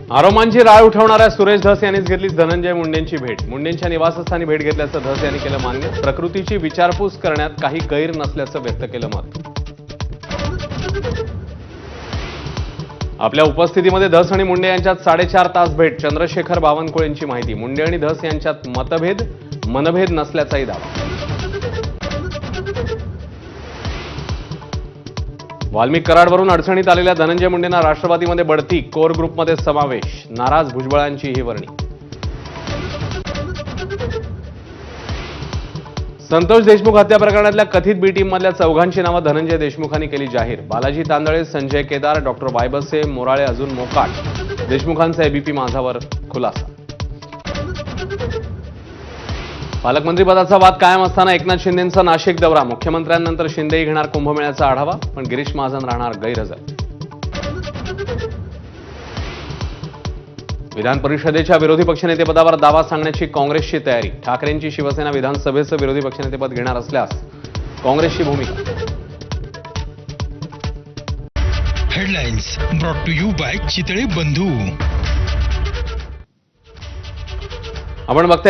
आरोमांची राळ उठवणाऱ्या सुरेश धस यांनीच घेतली धनंजय मुंडेंची भेट. मुंडेंच्या निवासस्थानी भेट घेतल्याचं धस यांनी केलं मान्य. प्रकृतीची विचारपूस करण्यात काही गैर नसल्याचं व्यक्त केलं मत. आपल्या उपस्थितीमध्ये धस आणि मुंडे यांच्यात 4.5 तास भेट. चंद्रशेखर बावनकुळेंची माहिती. मुंडे आणि धस यांच्यात मनभेद नसल्याचाही दावा. वाल्मिक कराडवरून अडचणीत आलेल्या धनंजय मुंडेंना राष्ट्रवादीमध्ये बढती, कोर ग्रुपमध्ये समावेश. नाराज भुजबळांची ही वर्णी. संतोष देशमुख हत्या प्रकरणातल्या कथित बी टीममधल्या 4 नावं धनंजय देशमुखांनी केली जाहीर. बालाजी तांदळे, संजय केदार, डॉक्टर वायबसे, मोराळे अजून मोकाट. देशमुखांचा एबीपी माझावर खुलासा. पालकमंत्रीपदाचा वाद कायम असताना एकनाथ शिंदेंचा नाशिक दौरा. मुख्यमंत्र्यांनंतर शिंदेही घेणार कुंभमेळ्याचा आढावा, पण गिरीश महाजन राहणार गैरहजर. विधान परिषदेच्या विरोधी पक्षनेतेपदावर दावा सांगण्याची काँग्रेसची तयारी. ठाकरेंची शिवसेना विधानसभेचं विरोधी पक्षनेतेपद घेणार असल्यास काँग्रेसची भूमिका. Headlines brought to you by Chitale Bandhu. आपण बघताय